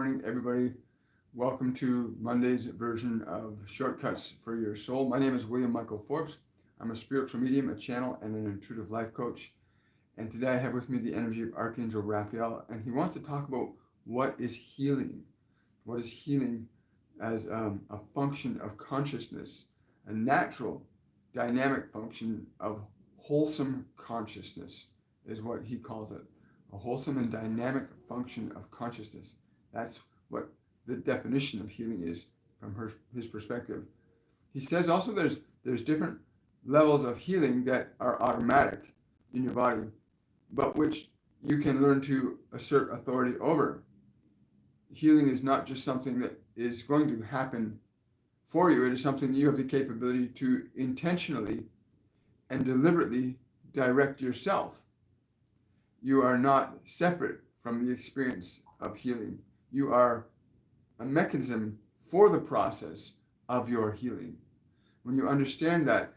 Morning, everybody. Welcome to Monday's version of Shortcuts for Your Soul. My name is William Michael Forbes. I'm a spiritual medium, a channel, and an intuitive life coach. And today I have with me the energy of Archangel Raphael, and he wants to talk about what is healing. What is healing as a function of consciousness, a natural, dynamic function of wholesome consciousness is what he calls it. A wholesome and dynamic function of consciousness. That's what the definition of healing is from his perspective. He says also there's different levels of healing that are automatic in your body, but which you can learn to assert authority over. Healing is not just something that is going to happen for you. It is something that you have the capability to intentionally and deliberately direct yourself. You are not separate from the experience of healing. You are a mechanism for the process of your healing. When you understand that,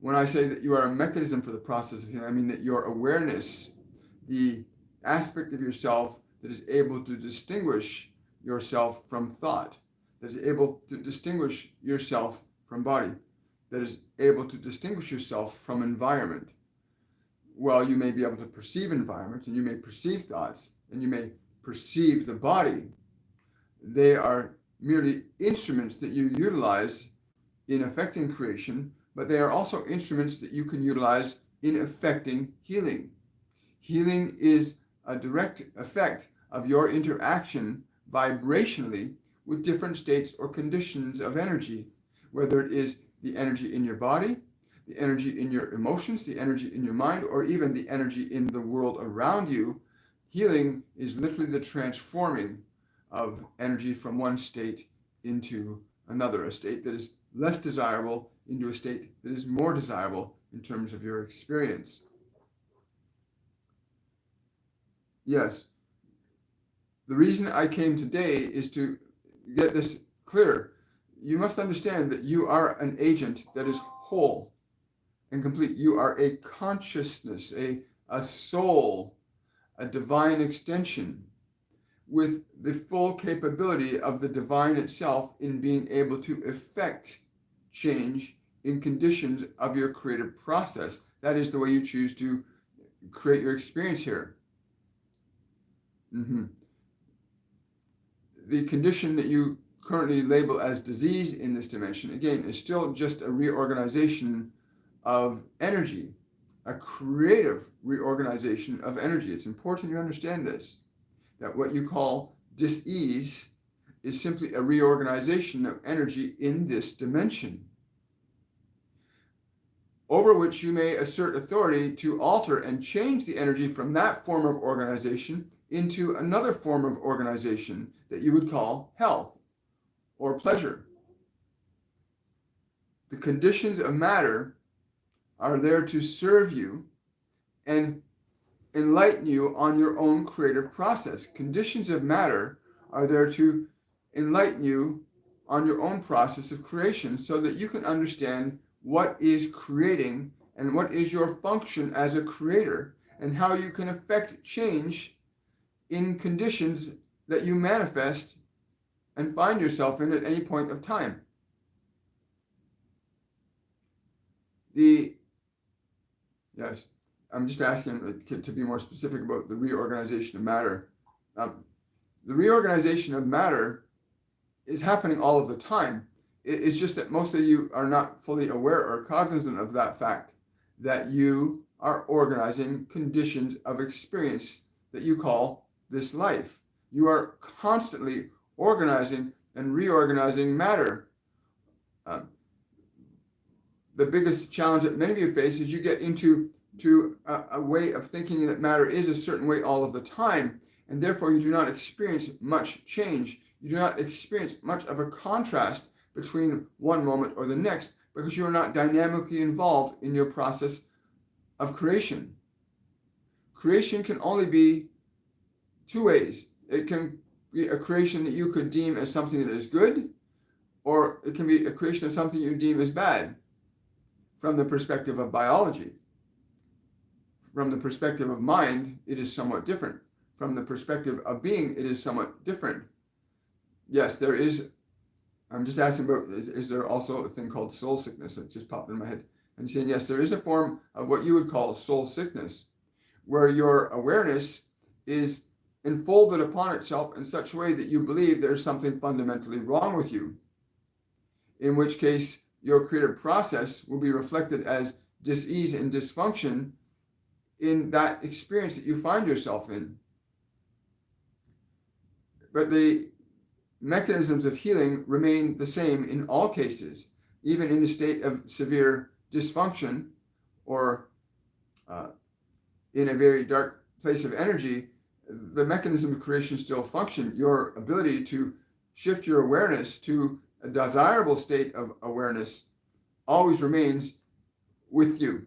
when I say that you are a mechanism for the process of healing, I mean that your awareness, the aspect of yourself that is able to distinguish yourself from thought, that is able to distinguish yourself from body, that is able to distinguish yourself from environment. Well, you may be able to perceive environments, and you may perceive thoughts, and you may perceive the body. They are merely instruments that you utilize in affecting creation, but they are also instruments that you can utilize in affecting healing. Healing is a direct effect of your interaction vibrationally with different states or conditions of energy, whether it is the energy in your body, the energy in your emotions, the energy in your mind, or even the energy in the world around you. Healing is literally the transforming of energy from one state into another, a state that is less desirable into a state that is more desirable in terms of your experience. Yes, the reason I came today is to get this clear. You must understand that you are an agent that is whole and complete. You are a consciousness, a soul, a divine extension with the full capability of the divine itself in being able to effect change in conditions of your creative process. That is the way you choose to create your experience here. The condition that you currently label as disease in this dimension, again, is still just a reorganization of energy, a creative reorganization of energy. It's important you understand this, that what you call dis-ease is simply a reorganization of energy in this dimension, over which you may assert authority to alter and change the energy from that form of organization into another form of organization that you would call health or pleasure. The conditions of matter are there to serve you and enlighten you on your own creative process. Conditions of matter are there to enlighten you on your own process of creation so that you can understand what is creating and what is your function as a creator and how you can affect change in conditions that you manifest and find yourself in at any point of time. Yes, I'm just asking to be more specific about the reorganization of matter. The reorganization of matter is happening all of the time. It's just that most of you are not fully aware or cognizant of that fact, that you are organizing conditions of experience that you call this life. You are constantly organizing and reorganizing matter. The biggest challenge that many of you face is you get into a way of thinking that matter is a certain way all of the time, and therefore you do not experience much change. You do not experience much of a contrast between one moment or the next because you are not dynamically involved in your process of creation. Creation can only be two ways. It can be a creation that you could deem as something that is good, or it can be a creation of something you deem as bad. From the perspective of biology. From the perspective of mind, it is somewhat different. from the perspective of being, it is somewhat different. Yes, there is. I'm just asking about, is there also a thing called soul sickness that just popped in my head? And saying, yes, there is a form of what you would call soul sickness, where your awareness is enfolded upon itself in such a way that you believe there's something fundamentally wrong with you, in which case your creative process will be reflected as dis-ease and dysfunction in that experience that you find yourself in. But the mechanisms of healing remain the same in all cases, even in a state of severe dysfunction or in a very dark place of energy. The mechanism of creation still function. Your ability to shift your awareness to a desirable state of awareness always remains with you.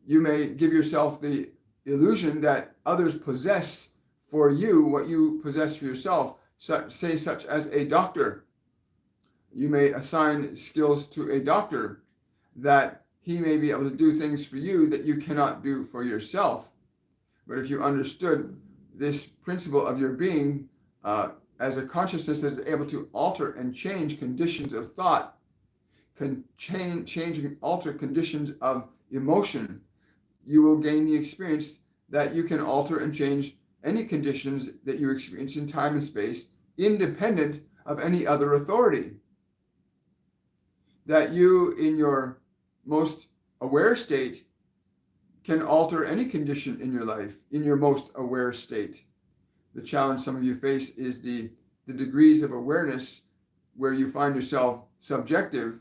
You may give yourself the illusion that others possess for you what you possess for yourself, such as a doctor. You may assign skills to a doctor that he may be able to do things for you that you cannot do for yourself. But if you understood this principle of your being as a consciousness that is able to alter and change conditions of thought, can change and alter conditions of emotion, you will gain the experience that you can alter and change any conditions that you experience in time and space, independent of any other authority. That you, in your most aware state, can alter any condition in your life, in your most aware state. The challenge some of you face is the degrees of awareness where you find yourself subjective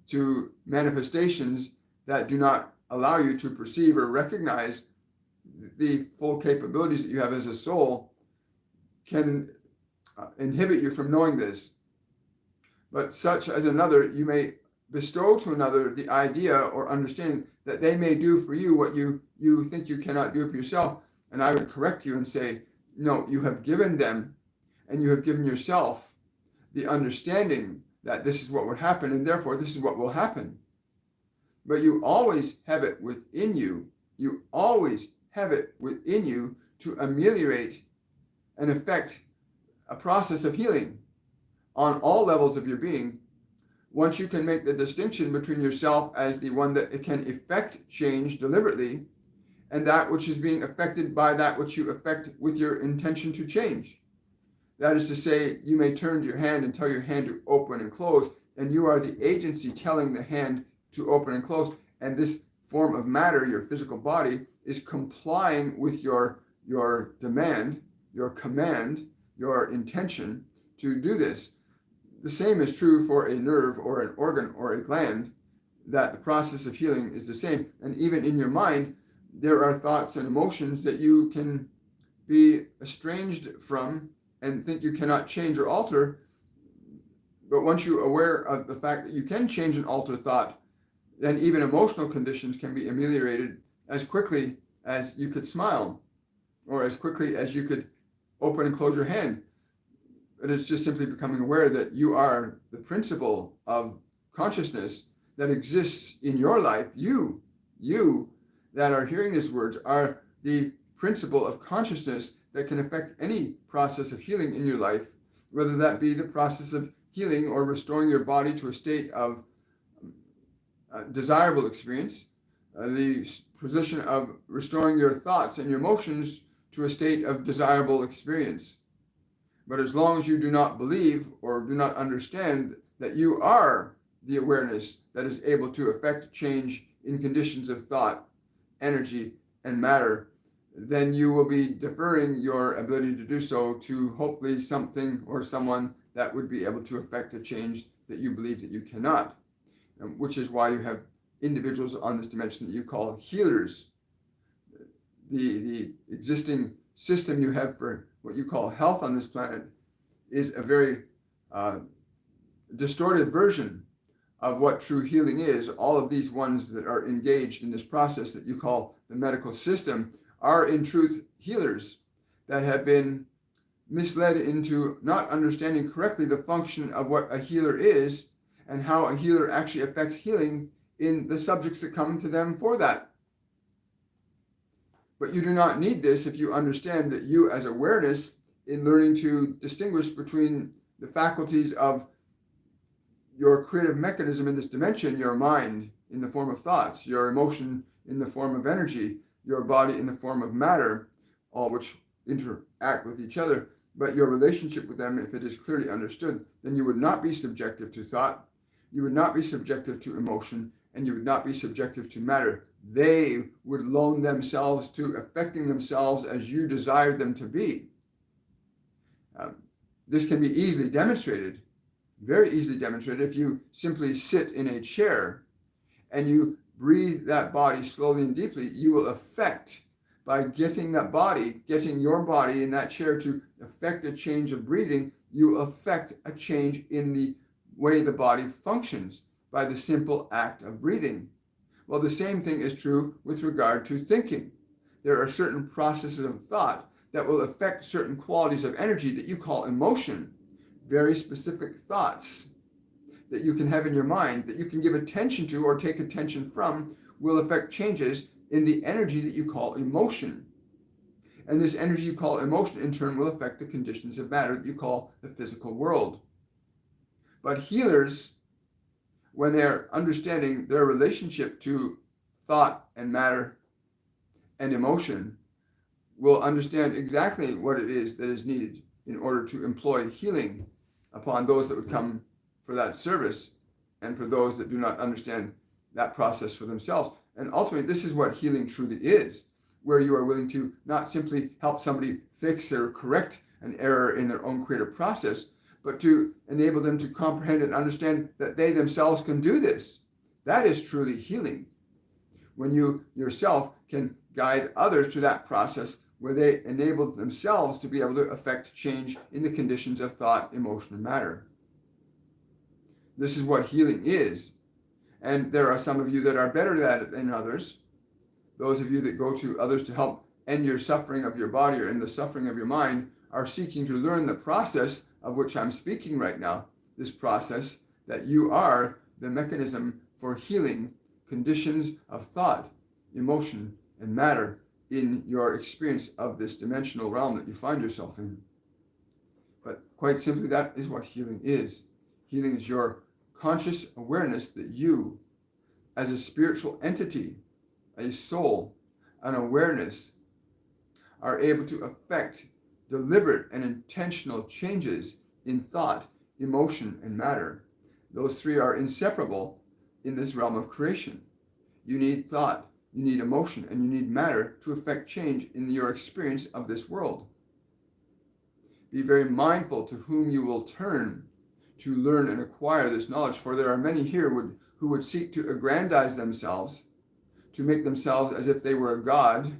to manifestations that do not allow you to perceive or recognize the full capabilities that you have as a soul, can inhibit you from knowing this. But such as another, you may bestow to another the idea or understanding that they may do for you what you think you cannot do for yourself. And I would correct you and say, no, you have given them and you have given yourself the understanding that this is what would happen and therefore this is what will happen. But you always have it within you. You always have it within you to ameliorate and affect a process of healing on all levels of your being. Once you can make the distinction between yourself as the one that it can effect change deliberately and that which is being affected by that which you affect with your intention to change. That is to say, you may turn to your hand and tell your hand to open and close, and you are the agency telling the hand to open and close, and this form of matter, your physical body, is complying with your demand, your command, your intention to do this. The same is true for a nerve or an organ or a gland, that the process of healing is the same. And even in your mind, there are thoughts and emotions that you can be estranged from and think you cannot change or alter. But once you're aware of the fact that you can change and alter thought, then even emotional conditions can be ameliorated as quickly as you could smile, or as quickly as you could open and close your hand. But it's just simply becoming aware that you are the principle of consciousness that exists in your life. You that are hearing these words are the principle of consciousness that can affect any process of healing in your life, whether that be the process of healing or restoring your body to a state of desirable experience, the position of restoring your thoughts and your emotions to a state of desirable experience. But as long as you do not believe or do not understand that you are the awareness that is able to affect change in conditions of thought, energy, and matter, then you will be deferring your ability to do so to hopefully something or someone that would be able to affect a change that you believe that you cannot, which is why you have individuals on this dimension that you call healers. The existing system you have for what you call health on this planet is a very distorted version of what true healing is. All of these ones that are engaged in this process that you call the medical system are in truth healers that have been misled into not understanding correctly the function of what a healer is and how a healer actually affects healing in the subjects that come to them for that. But you do not need this if you understand that you as awareness, in learning to distinguish between the faculties of your creative mechanism in this dimension, your mind in the form of thoughts, your emotion in the form of energy, your body in the form of matter, all which interact with each other, but your relationship with them, if it is clearly understood, then you would not be subjective to thought, you would not be subjective to emotion, and you would not be subjective to matter. They would loan themselves to affecting themselves as you desired them to be. This can be easily demonstrated, very easily demonstrated, if you simply sit in a chair and you breathe that body slowly and deeply. You will affect, by getting your body in that chair to affect a change of breathing, you affect a change in the way the body functions by the simple act of breathing. Well, the same thing is true with regard to thinking. There are certain processes of thought that will affect certain qualities of energy that you call emotion, very specific thoughts that you can have in your mind, that you can give attention to or take attention from, will affect changes in the energy that you call emotion. And this energy you call emotion, in turn, will affect the conditions of matter that you call the physical world. But healers, when they're understanding their relationship to thought and matter and emotion, will understand exactly what it is that is needed in order to employ healing upon those that would come for that service and for those that do not understand that process for themselves. And ultimately, this is what healing truly is, where you are willing to not simply help somebody fix or correct an error in their own creative process, but to enable them to comprehend and understand that they themselves can do this. That is truly healing. When you yourself can guide others to that process where they enable themselves to be able to affect change in the conditions of thought, emotion, and matter. This is what healing is. And there are some of you that are better at it than others. Those of you that go to others to help end your suffering of your body or end the suffering of your mind are seeking to learn the process of which I'm speaking right now. This process that you are the mechanism for healing conditions of thought, emotion, and matter in your experience of this dimensional realm that you find yourself in. But quite simply, that is what healing is. Healing is your conscious awareness that you, as a spiritual entity, a soul, an awareness, are able to affect deliberate and intentional changes in thought, emotion, and matter. Those three are inseparable in this realm of creation. You need thought, you need emotion, and you need matter to affect change in your experience of this world. Be very mindful to whom you will turn to learn and acquire this knowledge, for there are many here who would seek to aggrandize themselves, to make themselves as if they were a god,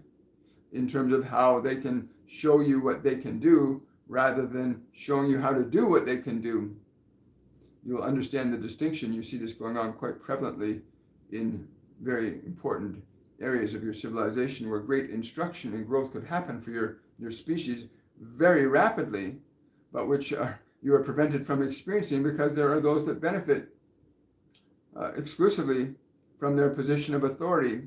in terms of how they can show you what they can do, rather than showing you how to do what they can do. You'll understand the distinction. You see this going on quite prevalently in very important areas of your civilization, where great instruction and growth could happen for your species very rapidly, but which you are prevented from experiencing because there are those that benefit exclusively from their position of authority,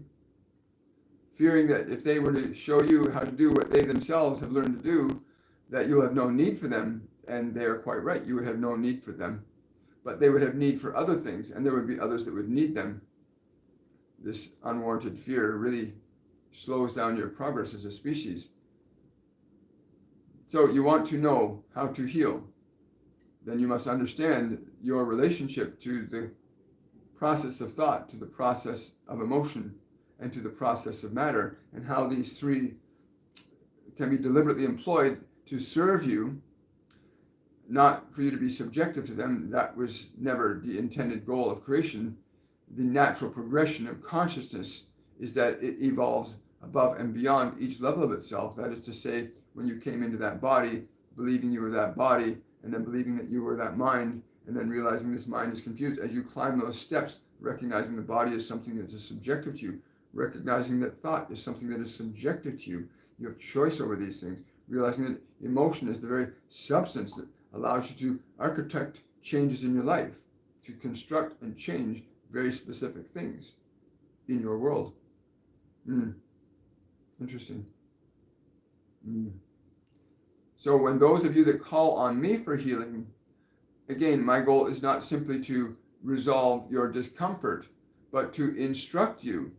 fearing that if they were to show you how to do what they themselves have learned to do, that you'll have no need for them. And they are quite right. You would have no need for them, but they would have need for other things, and there would be others that would need them. This unwarranted fear really slows down your progress as a species. So you want to know how to heal. Then you must understand your relationship to the process of thought, to the process of emotion, and to the process of matter, and how these three can be deliberately employed to serve you, not for you to be subjective to them. That was never the intended goal of creation. The natural progression of consciousness is that it evolves above and beyond each level of itself. That is to say, when you came into that body, believing you were that body, and then believing that you were that mind, and then realizing this mind is confused, as you climb those steps, recognizing the body is something that is subjective to you, recognizing that thought is something that is subjective to you. You have choice over these things, realizing that emotion is the very substance that allows you to architect changes in your life, to construct and change very specific things in your world. Interesting. So when those of you that call on me for healing, again, my goal is not simply to resolve your discomfort, but to instruct you.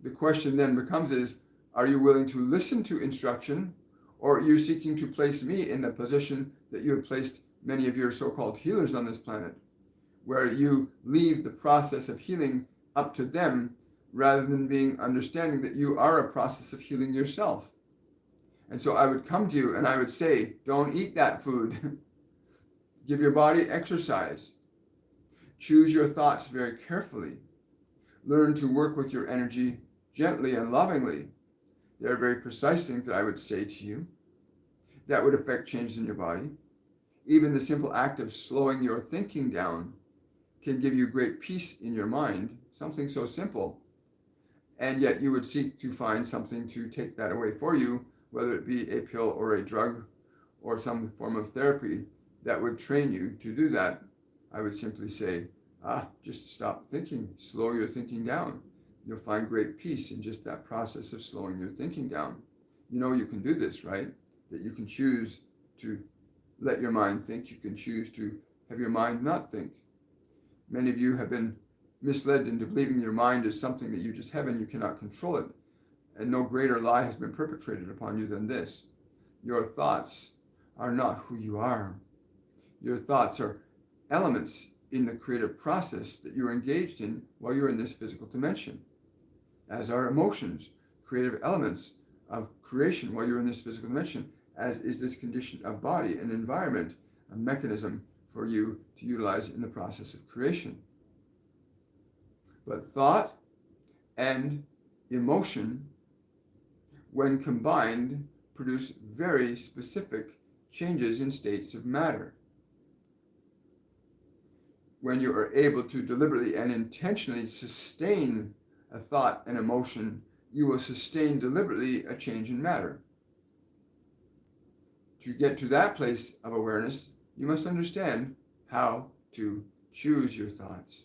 The question then becomes are you willing to listen to instruction, or are you seeking to place me in the position that you have placed many of your so-called healers on this planet, where you leave the process of healing up to them rather than being understanding that you are a process of healing yourself? And so I would come to you and I would say, don't eat that food. Give your body exercise. Choose your thoughts very carefully. Learn to work with your energy gently and lovingly. There are very precise things that I would say to you that would affect changes in your body. Even the simple act of slowing your thinking down can give you great peace in your mind, something so simple. And yet you would seek to find something to take that away for you, whether it be a pill or a drug or some form of therapy that would train you to do that. I would simply say, just stop thinking, slow your thinking down. You'll find great peace in just that process of slowing your thinking down. You know you can do this, right? That you can choose to let your mind think. You can choose to have your mind not think. Many of you have been misled into believing your mind is something that you just have and you cannot control it. And no greater lie has been perpetrated upon you than this. Your thoughts are not who you are. Your thoughts are elements in the creative process that you're engaged in while you're in this physical dimension. As are emotions, creative elements of creation while you're in this physical dimension, as is this condition of body, an environment, a mechanism for you to utilize in the process of creation. But thought and emotion, when combined, produce very specific changes in states of matter. When you are able to deliberately and intentionally sustain a thought and emotion, you will sustain deliberately a change in matter. To get to that place of awareness, you must understand how to choose your thoughts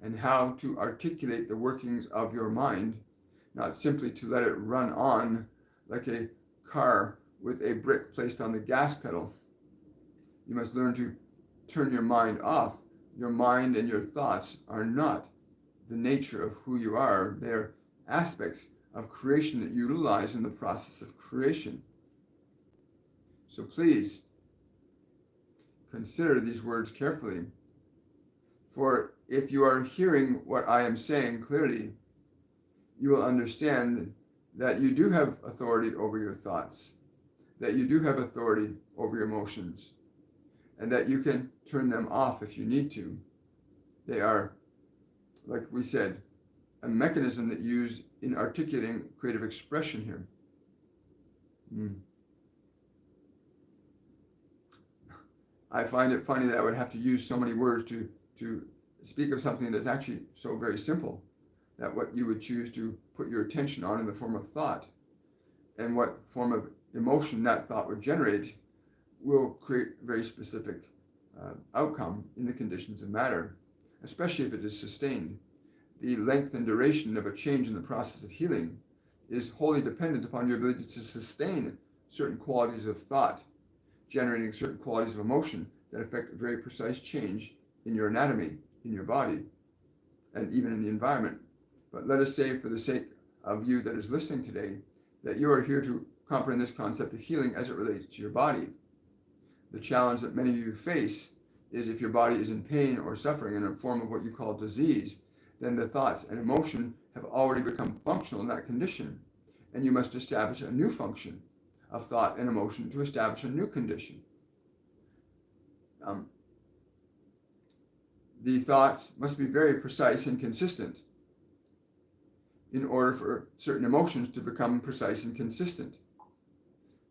and how to articulate the workings of your mind, not simply to let it run on like a car with a brick placed on the gas pedal. You must learn to turn your mind off. Your mind and your thoughts are not the nature of who you are. They are aspects of creation that you utilize in the process of creation. So please consider these words carefully. For if you are hearing what I am saying clearly, you will understand that you do have authority over your thoughts, that you do have authority over your emotions, and that you can turn them off if you need to. They are, like we said, a mechanism that you use in articulating creative expression here. I find it funny that I would have to use so many words to speak of something that's actually so very simple, that what you would choose to put your attention on in the form of thought and what form of emotion that thought would generate will create a very specific outcome in the conditions of matter, especially if it is sustained. The length and duration of a change in the process of healing is wholly dependent upon your ability to sustain certain qualities of thought, generating certain qualities of emotion that affect a very precise change in your anatomy, in your body, and even in the environment. But let us say, for the sake of you that is listening today, that you are here to comprehend this concept of healing as it relates to your body. The challenge that many of you face is if your body is in pain or suffering in a form of what you call disease, then the thoughts and emotion have already become functional in that condition, and you must establish a new function of thought and emotion to establish a new condition. The thoughts must be very precise and consistent in order for certain emotions to become precise and consistent.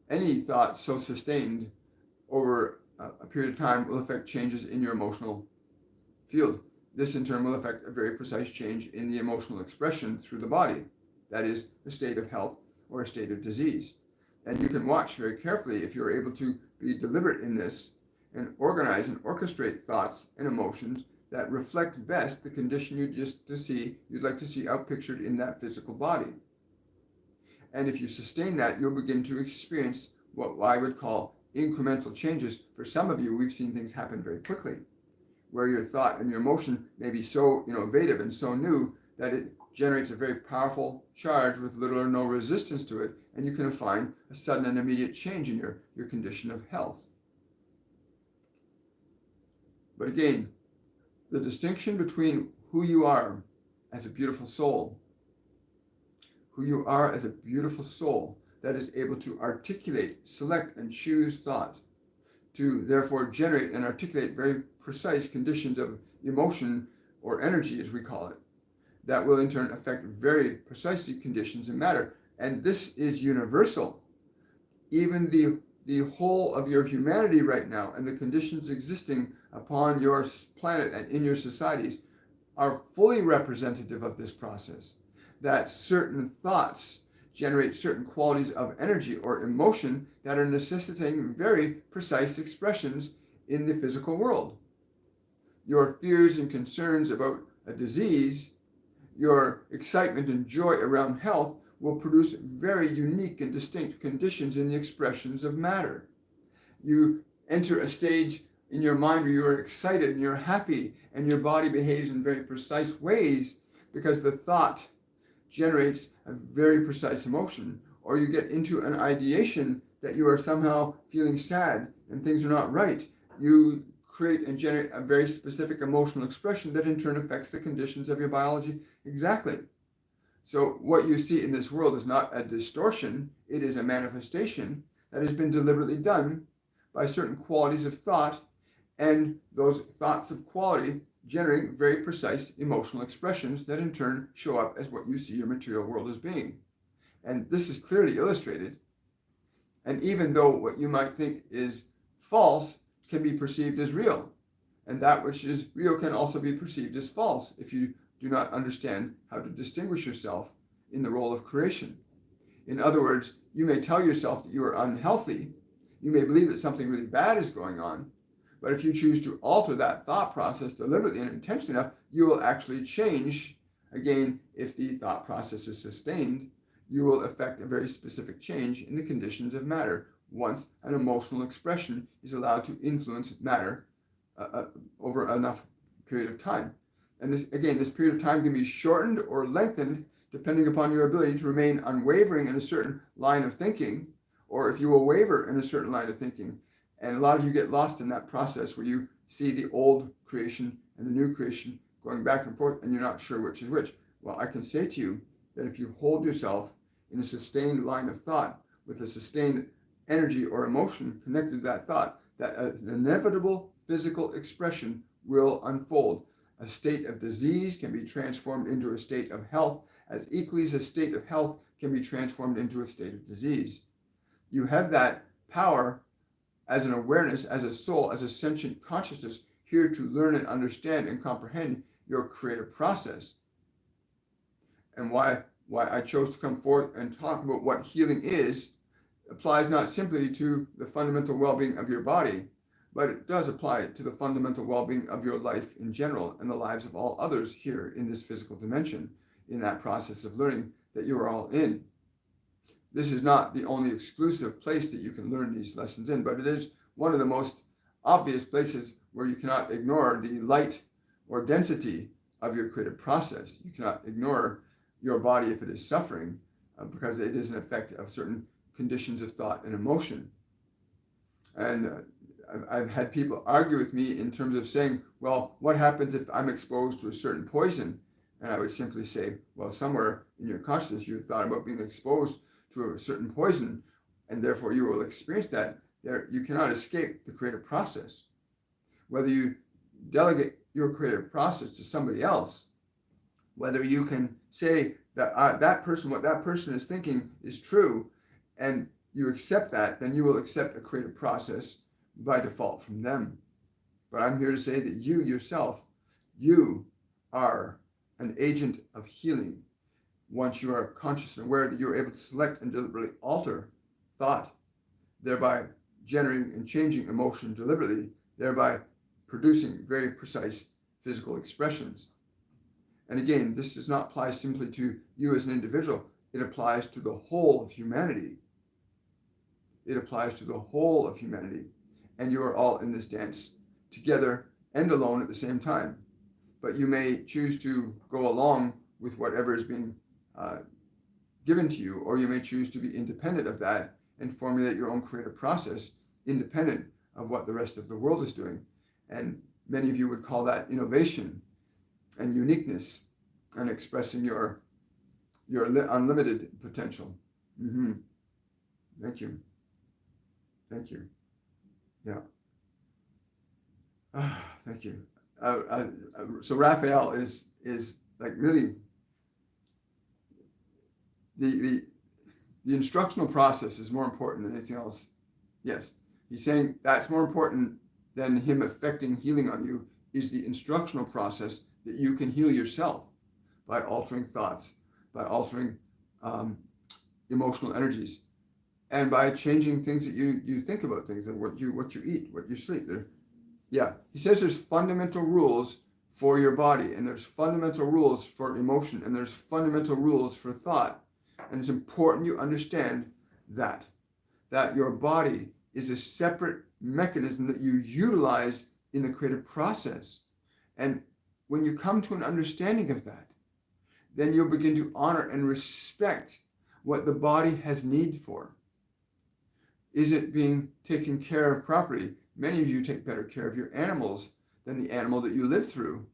Any thought so sustained over a period of time will affect changes in your emotional field. This in turn will affect a very precise change in the emotional expression through the body, that is, a state of health or a state of disease. And you can watch very carefully if you're able to be deliberate in this and organize and orchestrate thoughts and emotions that reflect best the condition you'd like to see outpictured in that physical body. And if you sustain that, you'll begin to experience what I would call incremental changes. For some of you, we've seen things happen very quickly, where your thought and your emotion may be so innovative and so new that it generates a very powerful charge with little or no resistance to it, and you can find a sudden and immediate change in your condition of health. But again, the distinction between who you are as a beautiful soul, that is able to articulate, select, and choose thought, to therefore generate and articulate very precise conditions of emotion or energy, as we call it, that will in turn affect very precisely conditions of matter. And this is universal. Even the whole of your humanity right now and the conditions existing upon your planet and in your societies are fully representative of this process, that certain thoughts generate certain qualities of energy or emotion that are necessitating very precise expressions in the physical world. Your fears and concerns about a disease, your excitement and joy around health will produce very unique and distinct conditions in the expressions of matter. You enter a stage in your mind where you are excited and you're happy and your body behaves in very precise ways because the thought generates a very precise emotion. Or you get into an ideation that you are somehow feeling sad and things are not right. You create and generate a very specific emotional expression that in turn affects the conditions of your biology exactly. So what you see in this world is not a distortion, it is a manifestation that has been deliberately done by certain qualities of thought, and those thoughts of quality generating very precise emotional expressions that in turn show up as what you see your material world as being. And this is clearly illustrated. And even though what you might think is false can be perceived as real, and that which is real can also be perceived as false if you do not understand how to distinguish yourself in the role of creation. In other words, you may tell yourself that you are unhealthy, you may believe that something really bad is going on, but if you choose to alter that thought process deliberately and intentionally enough, you will actually change. Again, if the thought process is sustained, you will affect a very specific change in the conditions of matter once an emotional expression is allowed to influence matter over enough period of time. And this period of time can be shortened or lengthened depending upon your ability to remain unwavering in a certain line of thinking, or if you will waver in a certain line of thinking. And a lot of you get lost in that process where you see the old creation and the new creation going back and forth, and you're not sure which is which. Well, I can say to you that if you hold yourself in a sustained line of thought with a sustained energy or emotion connected to that thought, that an inevitable physical expression will unfold. A state of disease can be transformed into a state of health, as equally as a state of health can be transformed into a state of disease. You have that power as an awareness, as a soul, as a sentient consciousness, here to learn and understand and comprehend your creative process. And why I chose to come forth and talk about what healing is applies not simply to the fundamental well-being of your body, but it does apply to the fundamental well-being of your life in general and the lives of all others here in this physical dimension, in that process of learning that you are all in. This is not the only exclusive place that you can learn these lessons in, but it is one of the most obvious places where you cannot ignore the light or density of your creative process. You cannot ignore your body if it is suffering, because it is an effect of certain conditions of thought and emotion. And I've had people argue with me in terms of saying, well, what happens if I'm exposed to a certain poison? And I would simply say, well, somewhere in your consciousness you thought about being exposed to a certain poison, and therefore you will experience that. There, you cannot escape the creative process. Whether you delegate your creative process to somebody else, whether you can say that what that person is thinking is true, and you accept that, then you will accept a creative process by default from them. But I'm here to say that you yourself, you are an agent of healing. Once you are conscious and aware that you're able to select and deliberately alter thought, thereby generating and changing emotion deliberately, thereby producing very precise physical expressions. And again, this does not apply simply to you as an individual. It applies to the whole of humanity. It applies to the whole of humanity. And you are all in this dance together and alone at the same time. But you may choose to go along with whatever is being given to you, or you may choose to be independent of that and formulate your own creative process independent of what the rest of the world is doing. And many of you would call that innovation and uniqueness and expressing your unlimited potential. Thank you. Thank you. Yeah. Thank you. So Raphael is like really the instructional process is more important than anything else. Yes, he's saying that's more important than him affecting healing on you is the instructional process that you can heal yourself by altering thoughts, by altering emotional energies, and by changing things that you think about things and what you eat, what you sleep. Yeah, he says there's fundamental rules for your body, and there's fundamental rules for emotion, and there's fundamental rules for thought. And it's important you understand that your body is a separate mechanism that you utilize in the creative process. And when you come to an understanding of that, then you'll begin to honor and respect what the body has need for. Is it being taken care of properly? Many of you take better care of your animals than the animal that you live through.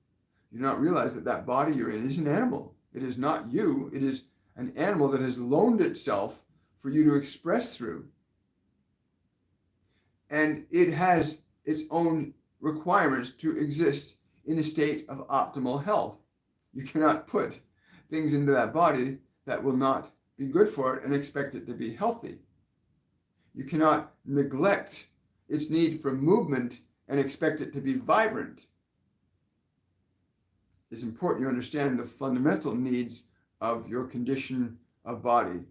You do not realize that that body you're in is an animal. It is not you. It is an animal that has loaned itself for you to express through. And it has its own requirements to exist in a state of optimal health. You cannot put things into that body that will not be good for it and expect it to be healthy. You cannot neglect its need for movement and expect it to be vibrant. It's important you understand the fundamental needs of your condition of body.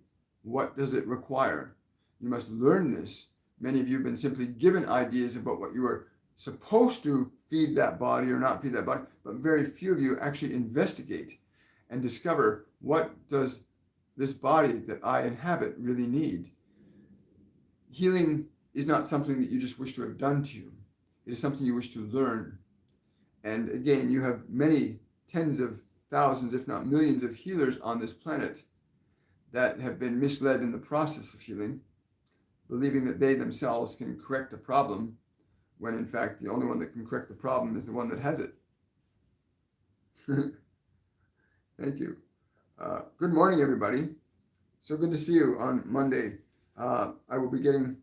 What does it require? You must learn this. Many of you have been simply given ideas about what you are supposed to feed that body or not feed that body, but very few of you actually investigate and discover what does this body that I inhabit really need. Healing is not something that you just wish to have done to you. It is something you wish to learn. And again, you have many tens of thousands, if not millions of healers on this planet that have been misled in the process of healing, believing that they themselves can correct a problem, when in fact the only one that can correct the problem is the one that has it. Thank you. Good morning, everybody. So good to see you on Monday. I will be getting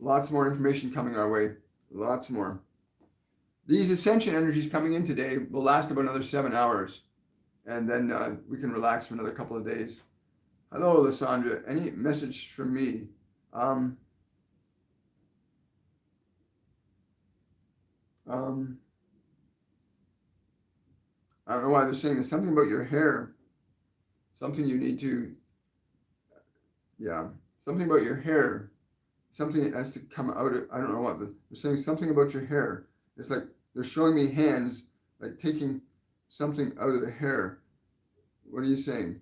lots more information coming our way. Lots more. These ascension energies coming in today will last about another 7 hours. And then we can relax for another couple of days. Hello, Lysandra. Any message from me? I don't know why they're saying there's something about your hair. Something you need to, something about your hair. Something that has to come out of, I don't know what, but they're saying something about your hair. It's like they're showing me hands, like taking something out of the hair. What are you saying?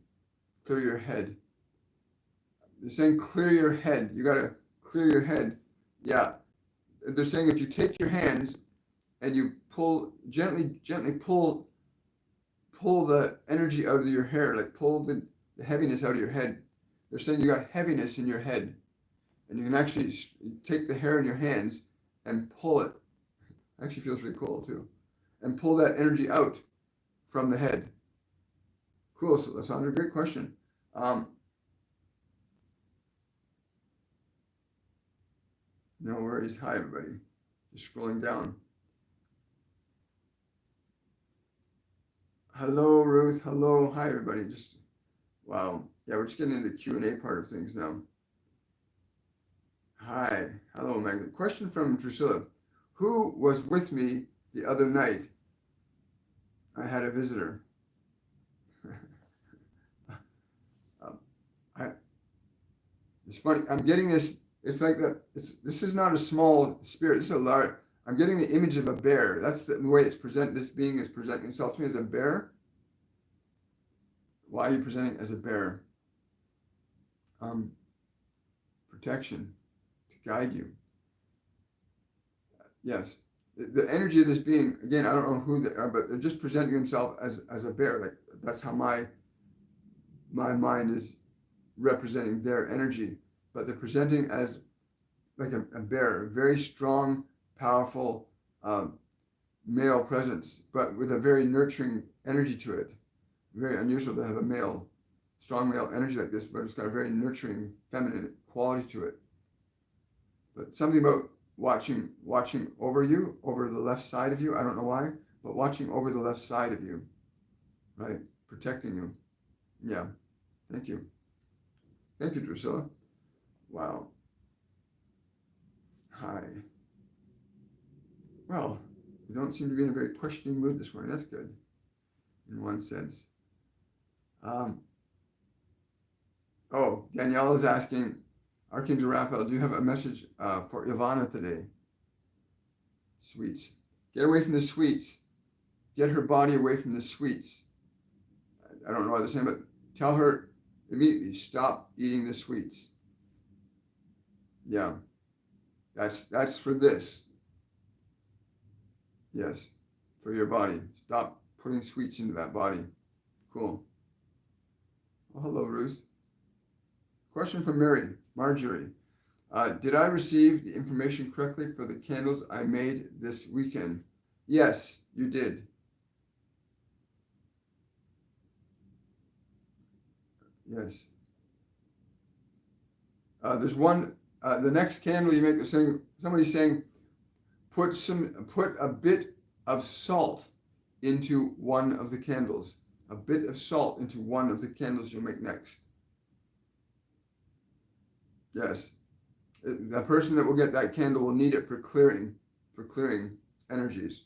Clear your head. They're saying clear your head. You got to clear your head. Yeah. They're saying if you take your hands and you pull, gently pull the energy out of your hair, like pull the heaviness out of your head. They're saying you got heaviness in your head. And you can actually take the hair in your hands and pull it. Actually feels really cool too. And pull that energy out from the head. Cool, so Lysandra, great question. No worries. Hi, everybody. Just scrolling down. Hello, Ruth. Hello. Hi, everybody. Just, wow. Yeah, we're just getting into the Q&A part of things now. Hi. Hello, Magnet. Question from Drusilla. Who was with me the other night? I had a visitor. It's funny. I'm getting this. It's like that. This is not a small spirit. This is a large. I'm getting the image of a bear. That's the way it's presented. This being is presenting itself to me as a bear. Why are you presenting as a bear? Protection, to guide you. Yes. The energy of this being, again, I don't know who they are, but they're just presenting themselves as a bear. Like, that's how my mind is representing their energy. But they're presenting as like a bear, a very strong, powerful male presence, but with a very nurturing energy to it. Very unusual to have a strong male energy like this, but it's got a very nurturing, feminine quality to it. But something about watching over you, over the left side of you, I don't know why, but watching over the left side of you, right? Protecting you. Yeah. Thank you. Thank you, Drusilla. Wow. Hi. Well, you don't seem to be in a very questioning mood this morning. That's good, in one sense. Danielle is asking, Archangel Raphael, do you have a message for Ivana today? Sweets. Get away from the sweets. Get her body away from the sweets. I don't know what they're saying, but tell her immediately, stop eating the sweets. Yeah. That's for this. Yes. For your body. Stop putting sweets into that body. Cool. Well, hello, Ruth. Question from Marjorie. Did I receive the information correctly for the candles I made this weekend? Yes, you did. Yes. There's one, the next candle you make, somebody's saying, put a bit of salt into one of the candles. A bit of salt into one of the candles you'll make next. Yes. The person that will get that candle will need it for clearing energies.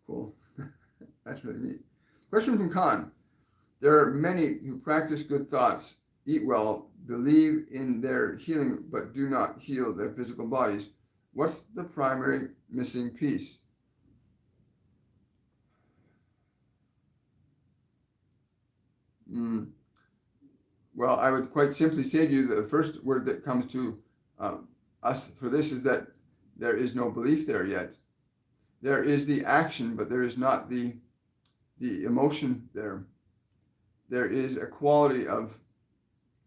Cool. That's really neat. Question from Khan. There are many who practice good thoughts, eat well, believe in their healing, but do not heal their physical bodies. What's the primary missing piece? Well, I would quite simply say to you that the first word that comes to us for this is that there is no belief there yet. There is the action, but there is not the emotion there. There is a quality of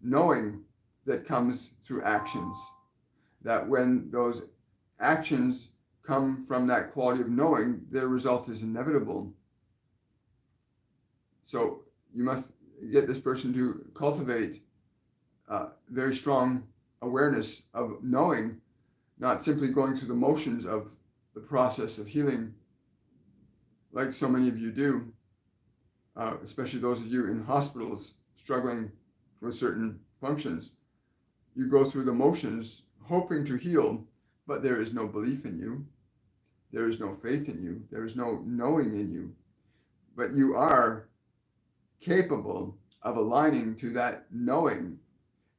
knowing that comes through actions. That when those actions come from that quality of knowing, their result is inevitable. So you must get this person to cultivate very strong awareness of knowing, not simply going through the motions of the process of healing, like so many of you do, especially those of you in hospitals struggling with certain functions. You go through the motions hoping to heal, but there is no belief in you. There is no faith in you. There is no knowing in you. But you are capable of aligning to that knowing.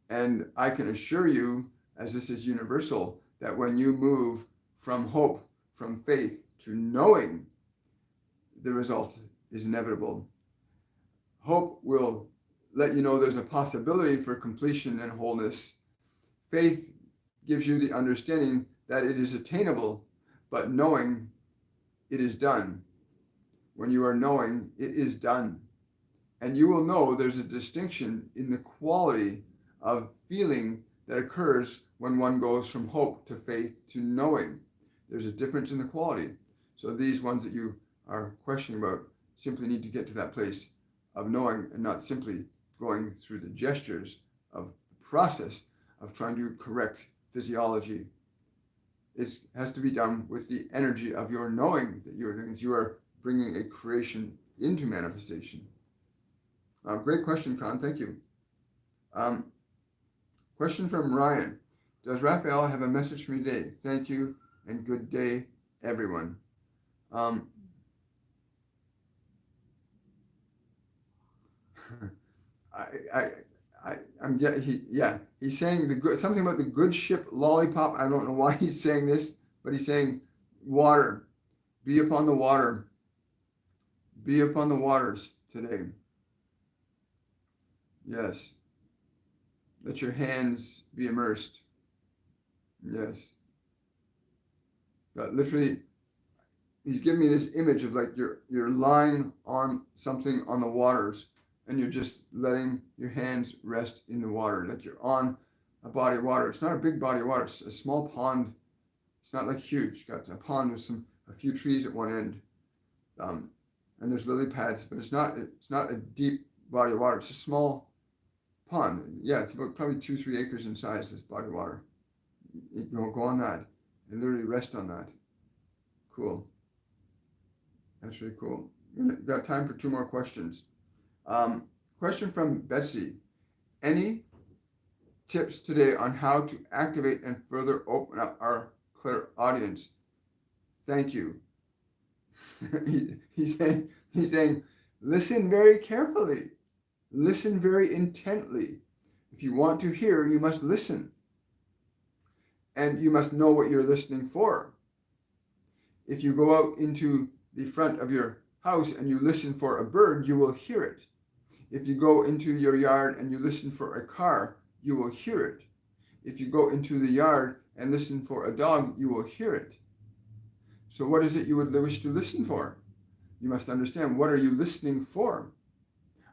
And I can assure you, as this is universal, that when you move from hope, from faith to knowing, the result is inevitable. Hope will let you know there's a possibility for completion and wholeness. Faith gives you the understanding that it is attainable, but knowing it is done. When you are knowing, it is done. And you will know there's a distinction in the quality of feeling that occurs when one goes from hope to faith to knowing. There's a difference in the quality. So these ones that you are questioning about simply need to get to that place of knowing and not simply going through the gestures of the process of trying to correct physiology. It has to be done with the energy of your knowing that you are doing, as you are bringing a creation into manifestation. Great question, Khan. Thank you. Question from Ryan. Does Raphael have a message for me today? Thank you and good day, everyone. He's saying something about the good ship lollipop. I don't know why he's saying this, but he's saying water. Be upon the water. Be upon the waters today. Yes. Let your hands be immersed. Yes. That literally, he's giving me this image of like you're lying on something on the waters, and you're just letting your hands rest in the water, like you're on a body of water. It's not a big body of water. It's a small pond. It's not like huge. It's got a pond with a few trees at one end, and there's lily pads, but it's not a deep body of water. It's a small pond. Yeah, it's about probably 2-3 acres in size. This body of water. You go on that and literally rest on that. Cool. That's really cool. We've got time for 2 more questions. Question from Betsy. Any tips today on how to activate and further open up our clairaudience? Thank you. He's saying, listen very carefully. Listen very intently. If you want to hear, you must listen. And you must know what you're listening for. If you go out into the front of your house and you listen for a bird, you will hear it. If you go into your yard and you listen for a car, you will hear it. If you go into the yard and listen for a dog, you will hear it. So what is it you would wish to listen for? You must understand, what are you listening for?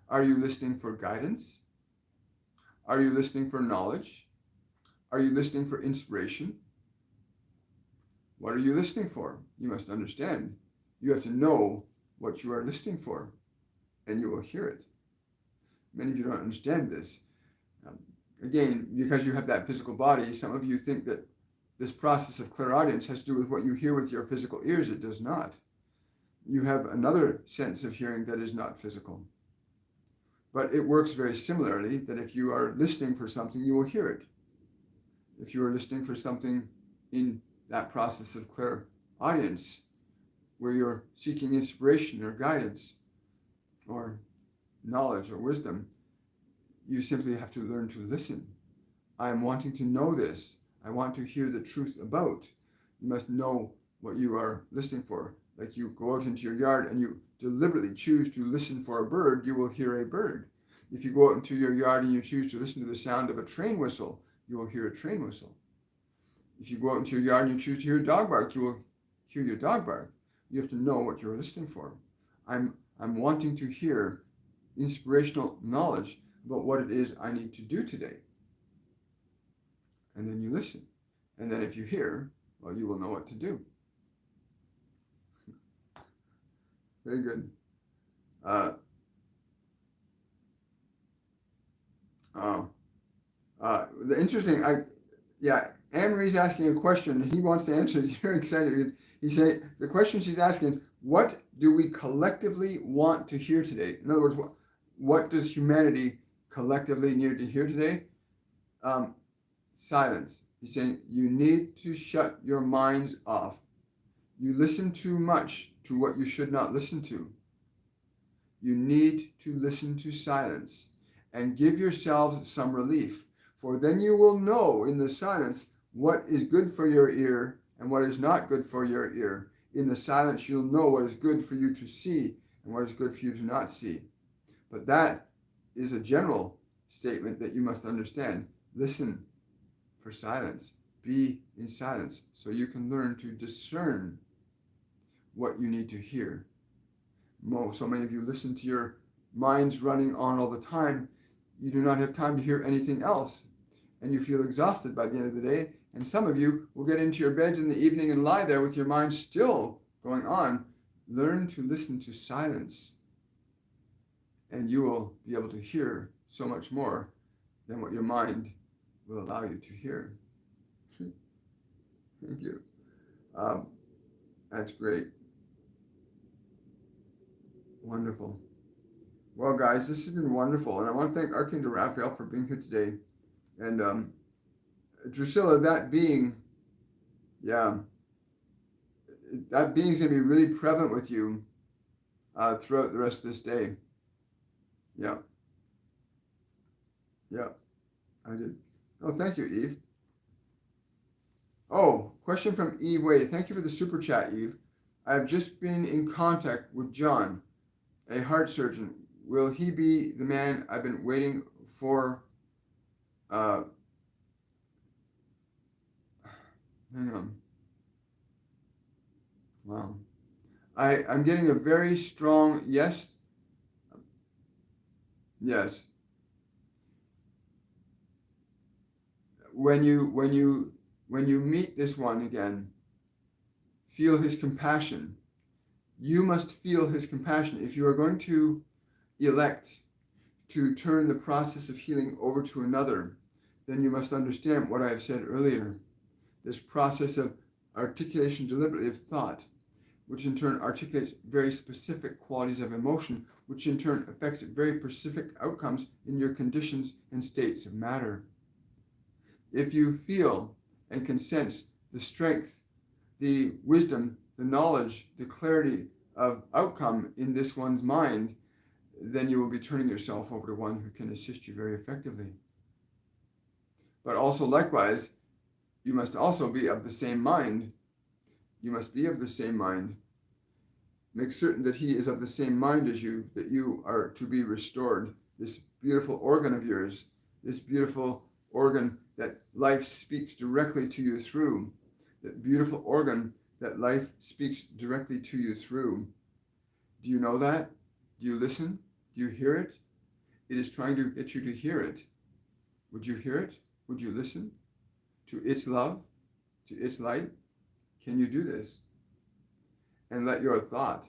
Are you listening for guidance? Are you listening for knowledge? Are you listening for inspiration? What are you listening for? You must understand. You have to know what you are listening for, and you will hear it. Many of you don't understand this. Again, because you have that physical body, some of you think that this process of clairaudience has to do with what you hear with your physical ears. It does not. You have another sense of hearing that is not physical. But it works very similarly, that if you are listening for something, you will hear it. If you are listening for something in that process of clairaudience, where you're seeking inspiration or guidance or knowledge or wisdom, you simply have to learn to listen. I am wanting to know this. I want to hear the truth about. You must know what you are listening for. Like you go out into your yard and you deliberately choose to listen for a bird, you will hear a bird. If you go out into your yard and you choose to listen to the sound of a train whistle, you will hear a train whistle. If you go out into your yard and you choose to hear a dog bark, you will hear your dog bark. You have to know what you're listening for. I'm wanting to hear inspirational knowledge about what it is I need to do today. And then you listen. And then if you hear, well, you will know what to do. Very good. The interesting, Anne-Marie's asking a question. He wants to answer it. He's very excited. He's saying, the question she's asking is, what do we collectively want to hear today? In other words, what does humanity collectively need to hear today? Silence. He's saying, you need to shut your minds off. You listen too much to what you should not listen to. You need to listen to silence and give yourselves some relief, for then you will know in the silence what is good for your ear and what is not good for your ear. In the silence, you'll know what is good for you to see and what is good for you to not see. But that is a general statement that you must understand. Listen for silence. Be in silence so you can learn to discern what you need to hear. So many of you listen to your minds running on all the time. You do not have time to hear anything else. And you feel exhausted by the end of the day. And some of you will get into your beds in the evening and lie there with your mind still going on. Learn to listen to silence. And you will be able to hear so much more than what your mind will allow you to hear. Thank you. That's great. Wonderful. Well, guys, this has been wonderful. And I want to thank Archangel Raphael for being here today. And Drusilla, that being, that being is going to be really prevalent with you throughout the rest of this day. Yeah, I did. Oh, thank you, Eve. Oh, question from Eve Wade. Thank you for the super chat, Eve. I have just been in contact with John, a heart surgeon. Will he be the man I've been waiting for, hang on. Wow. I'm getting a very strong yes. Yes. When you meet this one again, feel his compassion. You must feel his compassion. If you are going to elect to turn the process of healing over to another, then you must understand what I have said earlier. This process of articulation deliberately of thought, which in turn articulates very specific qualities of emotion, which in turn affects very specific outcomes in your conditions and states of matter. If you feel and can sense the strength, the wisdom, the knowledge, the clarity of outcome in this one's mind, then you will be turning yourself over to one who can assist you very effectively. But also likewise, you must also be of the same mind. You must be of the same mind. Make certain that he is of the same mind as you, that you are to be restored. This beautiful organ of yours, this beautiful organ that life speaks directly to you through, that beautiful organ that life speaks directly to you through. Do you know that? Do you listen? Do you hear it? It is trying to get you to hear it. Would you hear it? Would you listen to its love, to its light? Can you do this? And let your thought,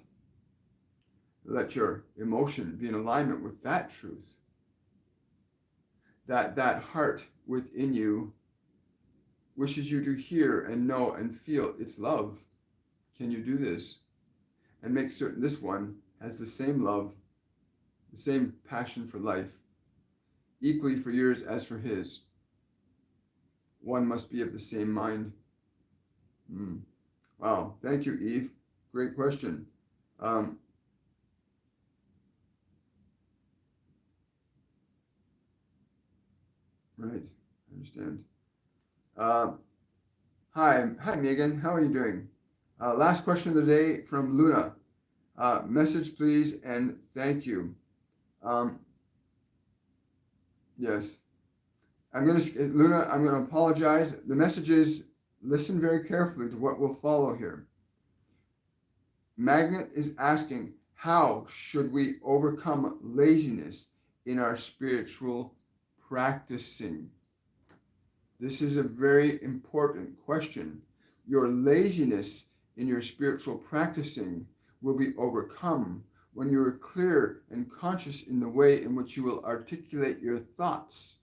let your emotion be in alignment with that truth. That heart within you wishes you to hear and know and feel its love. Can you do this? And make certain this one has the same love, the same passion for life, equally for yours as for his. One must be of the same mind. Wow, thank you, Eve. Great question. Right, I understand. Hi, Megan. How are you doing? Last question of the day from Luna. Message, please, and thank you. Yes. Luna, I'm going to apologize. The message is, listen very carefully to what will follow here. Magnet is asking, how should we overcome laziness in our spiritual practicing? This is a very important question. Your laziness in your spiritual practicing will be overcome when you are clear and conscious in the way in which you will articulate your thoughts,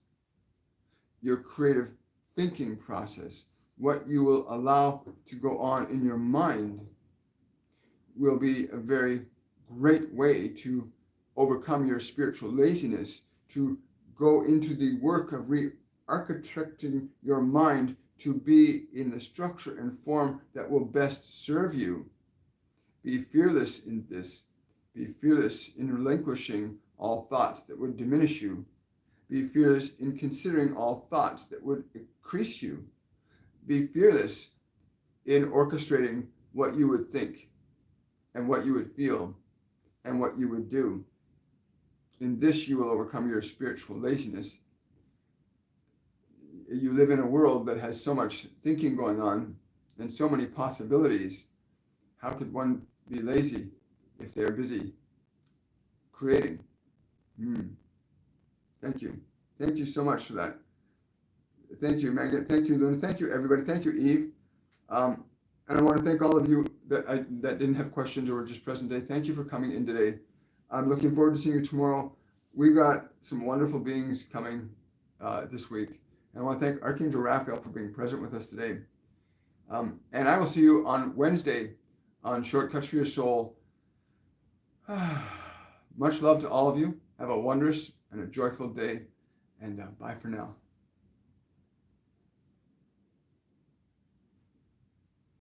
your creative thinking process, what you will allow to go on in your mind will be a very great way to overcome your spiritual laziness, to go into the work of re-architecting your mind to be in the structure and form that will best serve you. Be fearless in this. Be fearless in relinquishing all thoughts that would diminish you. Be fearless in considering all thoughts that would increase you. Be fearless in orchestrating what you would think and what you would feel and what you would do. In this, you will overcome your spiritual laziness. You live in a world that has so much thinking going on and so many possibilities. How could one be lazy if they're busy creating? Thank you. Thank you so much for that. Thank you, Magnet. Thank you, Luna. Thank you, everybody. Thank you, Eve. And I want to thank all of you that didn't have questions or were just present today. Thank you for coming in today. I'm looking forward to seeing you tomorrow. We've got some wonderful beings coming this week. And I want to thank Archangel Raphael for being present with us today. And I will see you on Wednesday on Shortcuts for Your Soul. Much love to all of you. Have a wondrous and a joyful day. And bye for now.